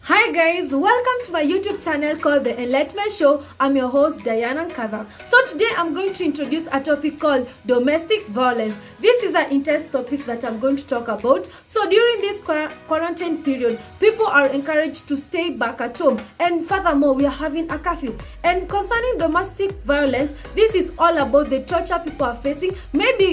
Hi guys, welcome to my YouTube channel called The Enlightenment Show. I'm your host Diana Nkava. So today I'm going to introduce a topic called domestic violence. This is an intense topic that I'm going to talk about. So during this quarantine period, people are encouraged to stay back at home, and furthermore we are having a curfew. And concerning domestic violence, this is all about the torture people are facing. Maybe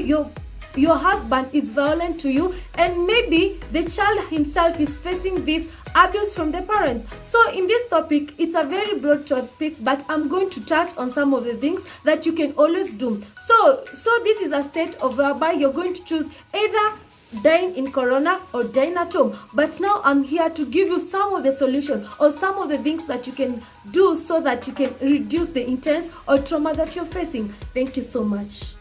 your husband is violent to you, and maybe the child himself is facing this abuse from the parents. So in this topic, it's a very broad topic, but I'm going to touch on some of the things that you can always do. So this is a state of whereby you're going to choose either dying in corona or dying at home. But now I'm here to give you some of the solution or some of the things that you can do so that you can reduce the intense or trauma that you're facing. Thank you so much.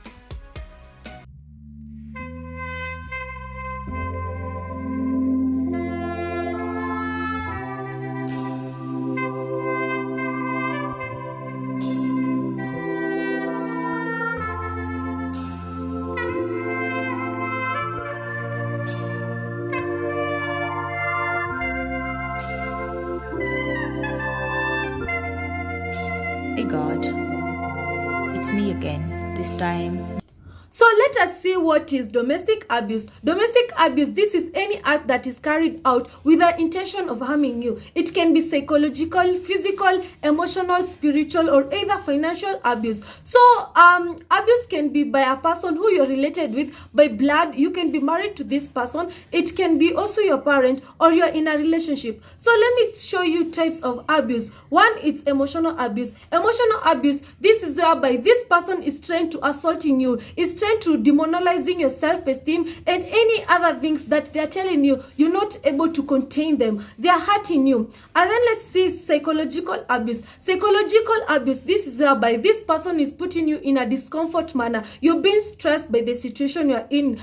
Hey God, it's me again, this time. So let us see what is domestic abuse. Domestic abuse, this is any act that is carried out with the intention of harming you. It can be psychological, physical, emotional, spiritual, or either financial abuse. So abuse can be by a person who you're related with by blood. You can be married to this person. It can be also your parent, or you're in a relationship. So let me show you types of abuse. One is emotional abuse. Emotional abuse, this is whereby this person is trying to assaulting you, is trying to demonizing your self-esteem and any other things that they're telling you you're not able to contain them. They're hurting you. And then let's see psychological abuse. Psychological abuse, this is whereby this person is putting you in a discomfort manner. You're being stressed by the situation you're in.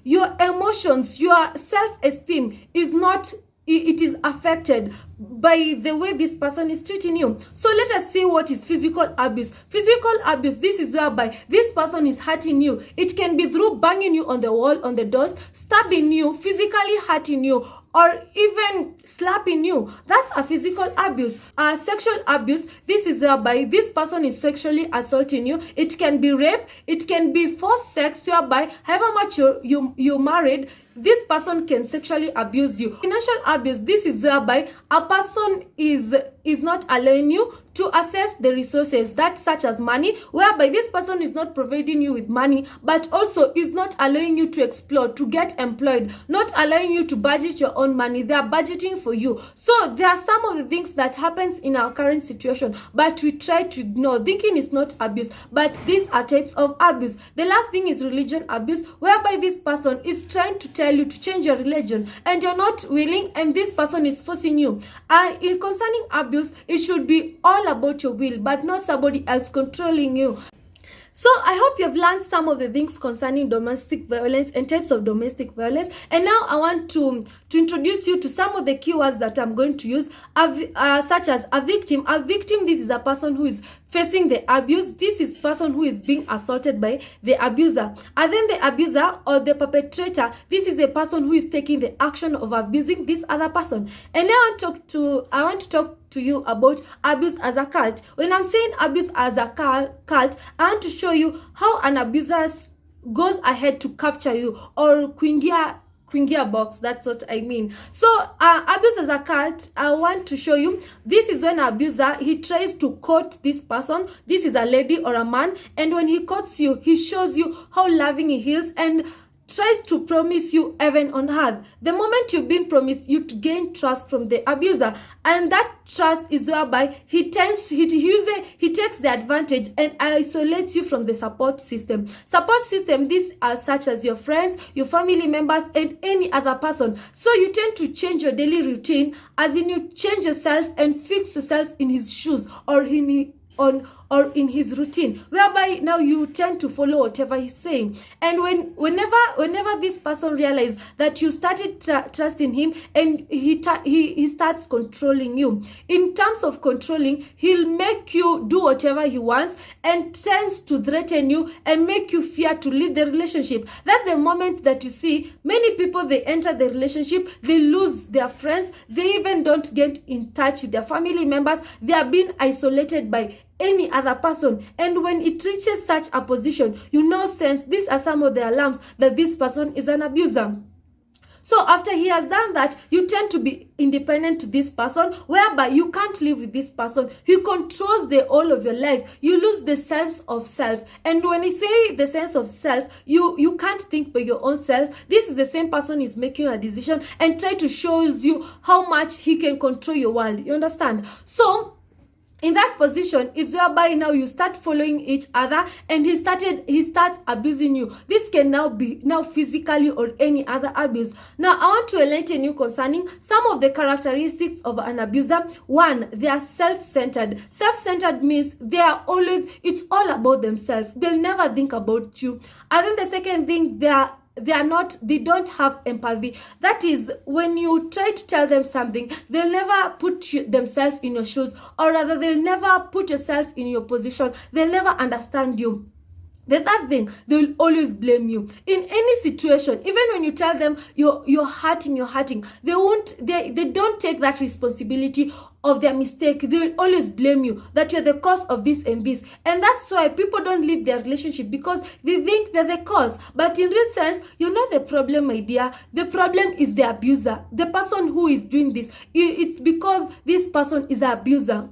Your emotions, your self-esteem is not, it is affected by the way this person is treating you. So let us see what is physical abuse. Physical abuse, this is whereby this person is hurting you. It can be through banging you on the wall, on the doors, stabbing you, physically hurting you, or even slapping you. That's a physical abuse. Sexual abuse, this is whereby this person is sexually assaulting you. It can be rape, it can be forced sex, whereby however much you're married, this person can sexually abuse you. Financial abuse, this is whereby a person is not allowing you to access the resources that such as money, whereby this person is not providing you with money, but also is not allowing you to explore, to get employed, not allowing you to budget your own money. They are budgeting for you. So there are some of the things that happens in our current situation, but we try to ignore, thinking it's not abuse, but these are types of abuse. The last thing is religion abuse, whereby this person is trying to tell you to change your religion and you're not willing, and this person is forcing you. In concerning abuse, it should be all about your will, but not somebody else controlling you. So I hope you've learned some of the things concerning domestic violence and types of domestic violence. And now I want to introduce you to some of the keywords that I'm going to use, such as a victim. A victim, this is a person who is facing the abuse. This is person who is being assaulted by the abuser. And then the abuser or the perpetrator, this is a person who is taking the action of abusing this other person. And now I want to talk to you about abuse as a cult. When I'm saying abuse as a cult, I want to show you how an abuser goes ahead to capture you, or Quingia box, that's what I mean. So abuse as a cult, I want to show you, this is when an abuser, he tries to court this person. This is a lady or a man, and when he courts you, he shows you how loving he is and tries to promise you heaven on earth. The moment you've been promised, you to gain trust from the abuser, and that trust is whereby he takes the advantage and isolates you from the support system. Support system, these are such as your friends, your family members, and any other person. So you tend to change your daily routine, as in you change yourself and fix yourself in his shoes, or or in his routine, whereby now you tend to follow whatever he's saying. And whenever this person realizes that you started trusting him, and he starts controlling you. In terms of controlling, he'll make you do whatever he wants and tends to threaten you and make you fear to leave the relationship. That's the moment that you see many people, they enter the relationship, they lose their friends, they even don't get in touch with their family members, they are being isolated by any other person. And when it reaches such a position, you now sense these are some of the alarms that this person is an abuser. So after he has done that, you tend to be independent to this person, whereby you can't live with this person. He controls the whole of your life. You lose the sense of self. And when I say the sense of self, you can't think by your own self. This is the same person is making a decision and try to show you how much he can control your world. You understand? So in that position is whereby now you start following each other, and he starts abusing you. This can now be physically or any other abuse. Now I want to enlighten you concerning some of the characteristics of an abuser. One, they are self-centered. Self-centered means it's all about themselves. They'll never think about you. And then the second thing, they don't have empathy. That is, when you try to tell them something, they'll never put themselves in your shoes, or rather they'll never put yourself in your position. They'll never understand you. The third thing, they will always blame you in any situation. Even when you tell them you're hurting, they don't take that responsibility of their mistake. They will always blame you that you're the cause of this and this. And that's why people don't leave their relationship, because they think they're the cause. But in real sense, you're not the problem, my dear. The problem is the abuser, the person who is doing this. It's because this person is an abuser.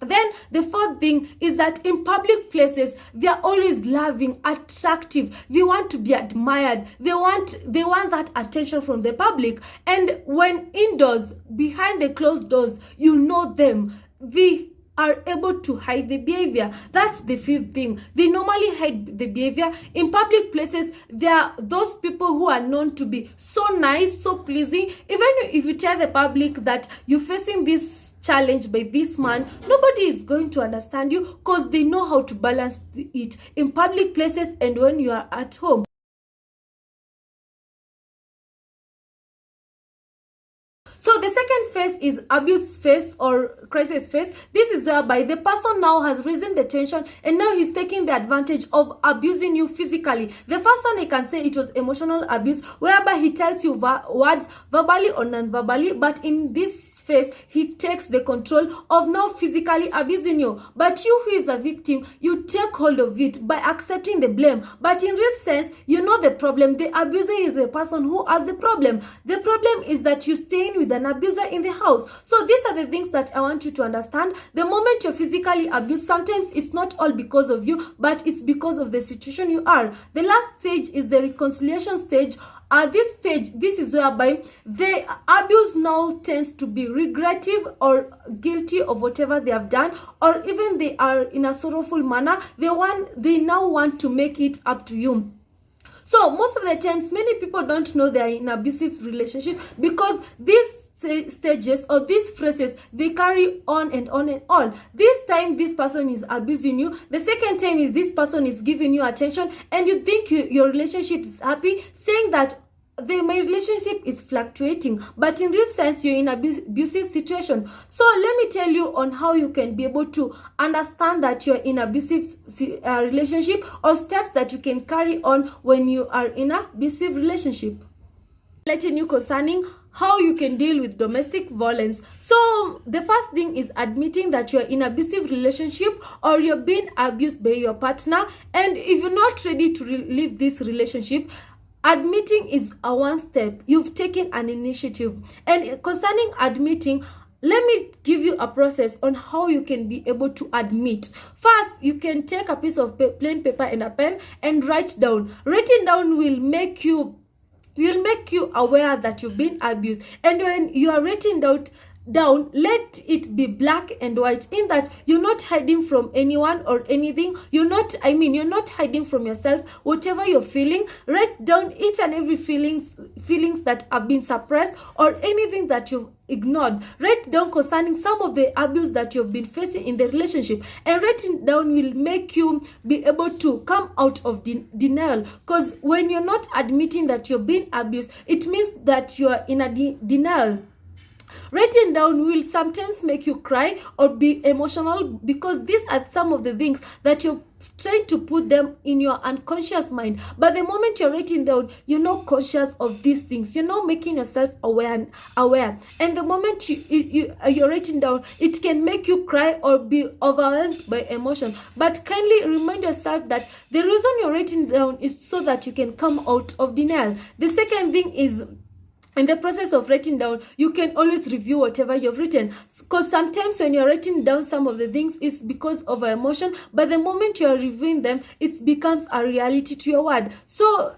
Then the fourth thing is that in public places, they are always loving, attractive. They want to be admired. They want that attention from the public. And when indoors, behind the closed doors, you know them. They are able to hide the behavior. That's the fifth thing. They normally hide the behavior. In public places, there are those people who are known to be so nice, so pleasing. Even if you tell the public that you're facing this challenge by this man, nobody is going to understand you, because they know how to balance it in public places and when you are at home. So the second phase is abuse phase or crisis phase. This is whereby the person now has risen the tension, and now he's taking the advantage of abusing you physically. The first one, I can say it was emotional abuse, whereby he tells you words verbally or non-verbally, but in this phase, he takes the control of now physically abusing you. But you who is a victim, you take hold of it by accepting the blame. But in real sense, you know the problem. The abuser is the person who has the problem. The problem is that you're staying with an abuser in the house. So these are the things that I want you to understand. The moment you're physically abused, sometimes it's not all because of you, but it's because of the situation you are. The last stage is the reconciliation stage. At this stage, this is whereby the abuse now tends to be regrettive or guilty of whatever they have done, or even they are in a sorrowful manner. They now want to make it up to you. So most of the times, many people don't know they are in an abusive relationship, because these stages or these phrases, they carry on and on and on. This time this person is abusing you, the second time is this person is giving you attention, and you think your relationship is happy, saying that my relationship is fluctuating, but in real sense you're in an abusive situation. So let me tell you on how you can be able to understand that you're in an abusive relationship, or steps that you can carry on when you are in an abusive relationship. Letting you concerning how you can deal with domestic violence. So the first thing is admitting that you're in an abusive relationship, or you're being abused by your partner, and if you're not ready to leave this relationship, admitting is a one step. You've taken an initiative. And concerning admitting, let me give you a process on how you can be able to admit. First, you can take a piece of plain paper and a pen and write down. Writing down will make you aware that you've been abused. And when you are writing down, let it be black and white, in that you're not hiding from anyone or anything. You're not hiding from yourself. Whatever you're feeling, write down each and every feelings that have been suppressed, or anything that you've ignored. Write down concerning some of the abuse that you've been facing in the relationship, and writing down will make you be able to come out of denial, because when you're not admitting that you're being abused, it means that you're in a denial. Writing down will sometimes make you cry or be emotional, because these are some of the things that you're trying to put them in your unconscious mind. But the moment you're writing down, you're not conscious of these things. You're not making yourself aware. And the moment you're writing down, it can make you cry or be overwhelmed by emotion. But kindly remind yourself that the reason you're writing down is so that you can come out of denial. The second thing is, in the process of writing down, you can always review whatever you've written, because sometimes when you're writing down some of the things, it's because of emotion, but the moment you're reviewing them, it becomes a reality to your word. So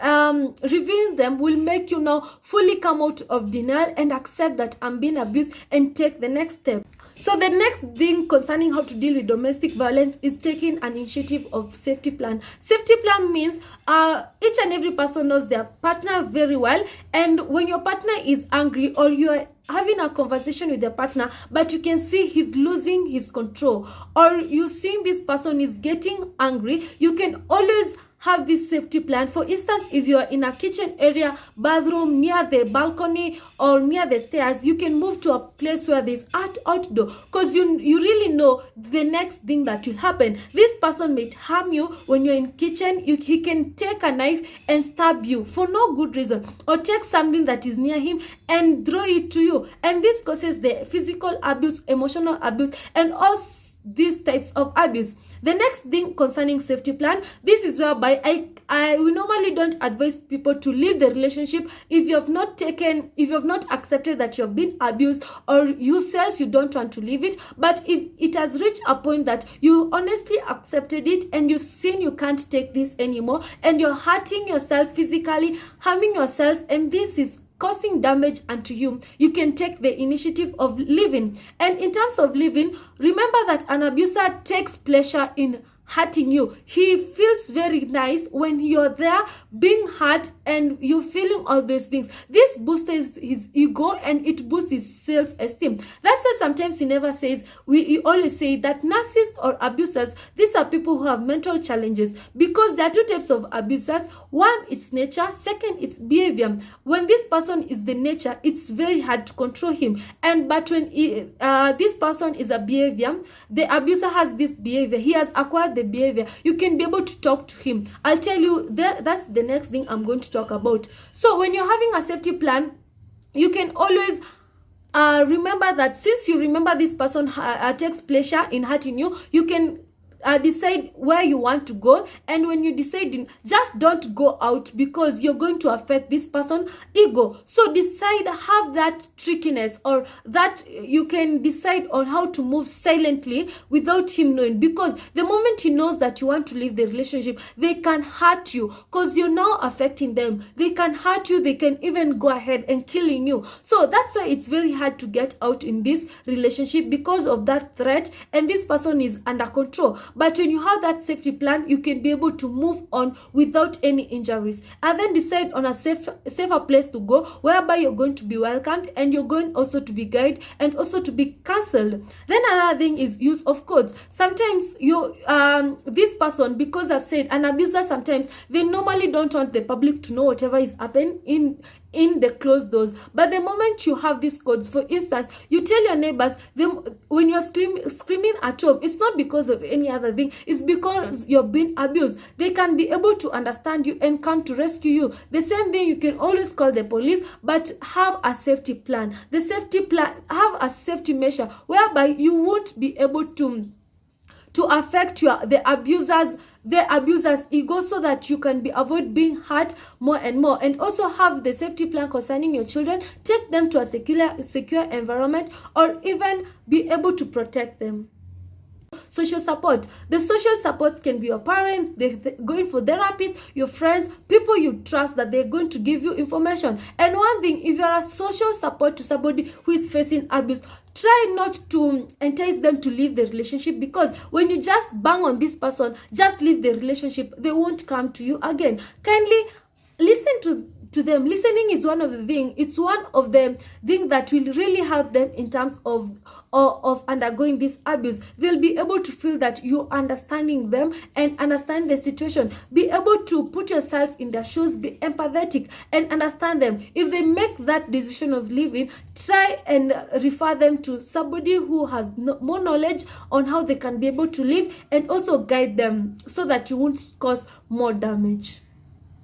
reviewing them will make you now fully come out of denial and accept that I'm being abused and take the next step. So the next thing concerning how to deal with domestic violence is taking an initiative of safety plan. Safety plan means each and every person knows their partner very well, and when your partner is angry or you are having a conversation with your partner, but you can see he's losing his control, or you seeing this person is getting angry, you can always have this safety plan. For instance, if you are in a kitchen area, bathroom, near the balcony or near the stairs, you can move to a place where there's outdoor, because you really know the next thing that will happen. This person may harm you when you're in kitchen. He can take a knife and stab you for no good reason, or take something that is near him and throw it to you, and this causes the physical abuse, emotional abuse, and all these types of abuse. The next thing concerning safety plan, this is whereby we normally don't advise people to leave the relationship if you have not accepted that you've been abused, or yourself you don't want to leave it. But if it has reached a point that you honestly accepted it and you've seen you can't take this anymore, and you're hurting yourself physically, harming yourself, and this is causing damage unto you, you can take the initiative of leaving. And in terms of leaving, remember that an abuser takes pleasure in hurting you. He feels very nice when you're there being hurt and you feeling all those things. This boosts his ego and it boosts his self-esteem. That's why sometimes we always say that narcissists or abusers, these are people who have mental challenges, because there are two types of abusers. One, it's nature. Second, it's behavior. When this person is the nature, it's very hard to control him. But when this person is a behavior, the abuser has this behavior. He has acquired the behavior. You can be able to talk to him. I'll tell you that's the next thing I'm going to talk about. So when you're having a safety plan, you can always remember that since you remember this person takes pleasure in hurting you, you can decide where you want to go. And when you decide, just don't go out, because you're going to affect this person's ego. So decide, have that trickiness, or that you can decide on how to move silently without him knowing, because the moment he knows that you want to leave the relationship, they can hurt you, because you're now affecting them. They can hurt you. They can even go ahead and killing you. So that's why it's very hard to get out in this relationship, because of that threat, and this person is under control. But when you have that safety plan, you can be able to move on without any injuries, and then decide on a safer place to go, whereby you're going to be welcomed, and you're going also to be guided, and also to be counseled. Then another thing is use of codes. Sometimes this person, because I've said an abuser, sometimes they normally don't want the public to know whatever is happening in the closed doors. But the moment you have these codes, for instance, you tell your neighbors, when you're screaming at home, it's not because of any other thing, it's because you're being abused. They can be able to understand you and come to rescue you. The same thing, you can always call the police, but have a safety plan. The safety plan, have a safety measure whereby you won't be able to affect the abuser's ego, so that you can avoid being hurt more and more. And also have the safety plan concerning your children. Take them to a secure environment, or even be able to protect them. Social support. The social support can be your parents, they're going for therapists, your friends, people you trust that they're going to give you information. And one thing, if you're a social support to somebody who is facing abuse, try not to entice them to leave the relationship, because when you just bang on this person, just leave the relationship, they won't come to you again. Kindly listen to them. Listening is one of the things. It's one of the things that will really help them in terms of undergoing this abuse. They'll be able to feel that you're understanding them and understand the situation. Be able to put yourself in their shoes, be empathetic and understand them. If they make that decision of leaving, try and refer them to somebody who has more knowledge on how they can be able to live, and also guide them so that you won't cause more damage.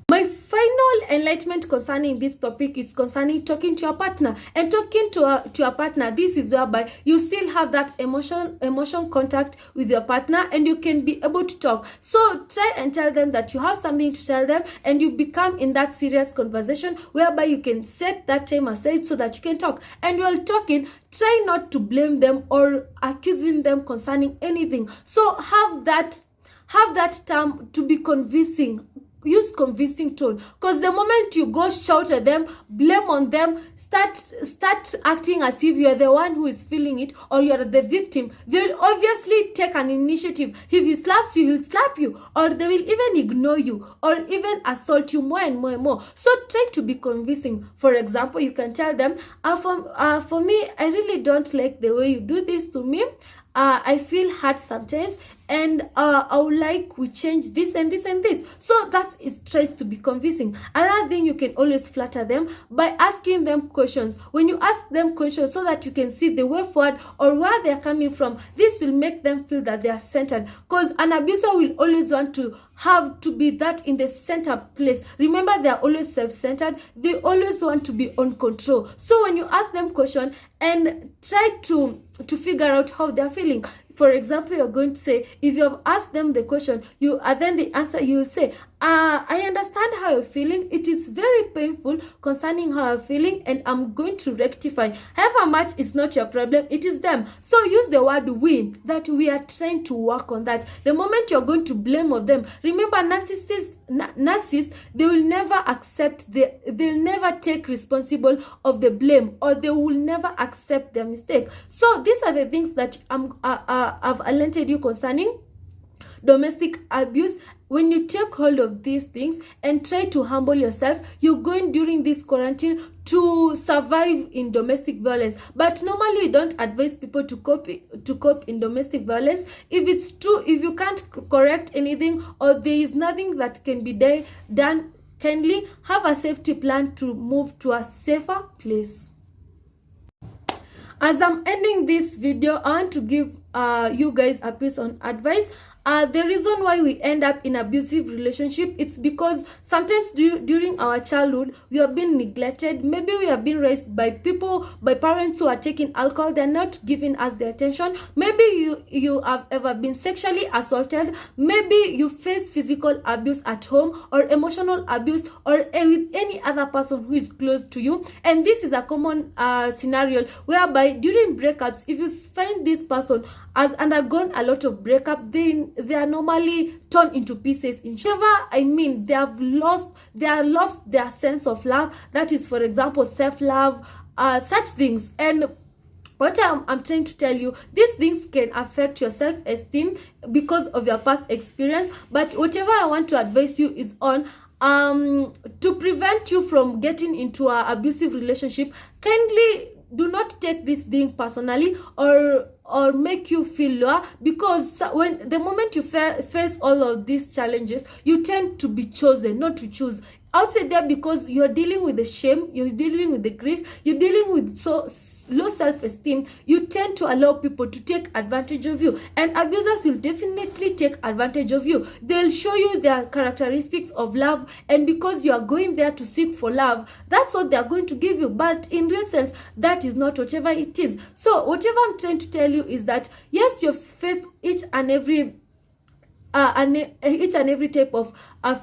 My final enlightenment concerning this topic is concerning talking to your partner. And talking to your partner, this is whereby you still have that emotion contact with your partner, and you can be able to talk. So try and tell them that you have something to tell them, and you become in that serious conversation whereby you can set that time aside so that you can talk. And while talking, try not to blame them or accusing them concerning anything. So have that term to be convincing. Use convincing tone, because the moment you go shout at them, blame on them, start acting as if you are the one who is feeling it or you are the victim, they'll obviously take an initiative. If he slaps you, he'll slap you, or they will even ignore you or even assault you more and more and more. So try to be convincing. For example, you can tell them, for me, I really don't like the way you do this to me. I feel hurt sometimes, and I would like we change this and this and this. So that is tries to be convincing. Another thing, you can always flatter them by asking them questions. When you ask them questions so that you can see the way forward or where they are coming from, this will make them feel that they are centered, because an abuser will always want to have to be that in the center place. Remember, they are always self-centered. They always want to be on control. So when you ask them questions and try to figure out how they are feeling. For example, you're going to say, if you have asked them the question, then the answer, you will say, I understand how you're feeling. It is very painful concerning how I'm feeling, and I'm going to rectify. However much is not your problem, it is them. So use the word we, that we are trying to work on that. The moment you're going to blame of them, remember, narcissists, they will never accept, they'll never take responsible of the blame, or they will never accept their mistake. So these are the things that I've alerted you concerning domestic abuse. When you take hold of these things and try to humble yourself, you're going during this quarantine to survive in domestic violence. But normally we don't advise people to cope in domestic violence. If it's true, if you can't correct anything, or there is nothing that can be done, kindly have a safety plan to move to a safer place. As I'm ending this video, I want to give you guys a piece on advice. The reason why we end up in abusive relationship, it's because sometimes during our childhood we have been neglected. Maybe we have been raised by parents who are taking alcohol. They're not giving us the attention. Maybe you have ever been sexually assaulted. Maybe you face physical abuse at home, or emotional abuse, or with any other person who is close to you. And this is a common scenario whereby during breakups, if you find this person has undergone a lot of breakup, then they are normally torn into pieces. I mean, they have lost their sense of love. That is, for example, self-love, such things. And what I'm trying to tell you, these things can affect your self-esteem because of your past experience. But whatever I want to advise you is on to prevent you from getting into an abusive relationship. Kindly do not take this thing personally or make you feel lower, because when the moment you face all of these challenges, you tend to be chosen, not to choose. Outside there, because you're dealing with the shame, you're dealing with the grief, you're dealing with low self-esteem, you tend to allow people to take advantage of you, and abusers will definitely take advantage of you. They'll show you their characteristics of love, and because you are going there to seek for love, that's what they're going to give you. But in real sense, that is not whatever it is. So whatever I'm trying to tell you is that yes, you've faced each and every type of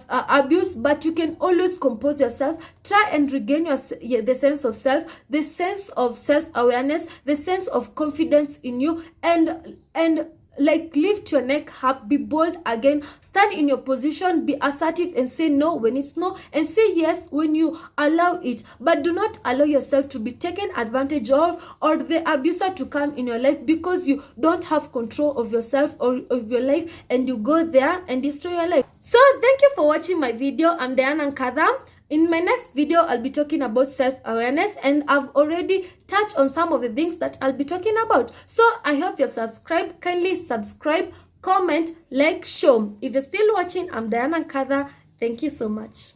abuse, but you can always compose yourself. Try and regain the sense of self, the sense of self-awareness, the sense of confidence in you, and like lift your neck up, be bold again, stand in your position, be assertive and say no when it's no, and say yes when you allow it. But do not allow yourself to be taken advantage of, or the abuser to come in your life because you don't have control of yourself or of your life, and you go there and destroy your life. So thank you for watching my video. I'm Diana Nkadha. In my next video, I'll be talking about self-awareness, and I've already touched on some of the things that I'll be talking about. So I hope you've subscribed. Kindly subscribe, comment, like, show. If you're still watching, I'm Diana Nkatha. Thank you so much.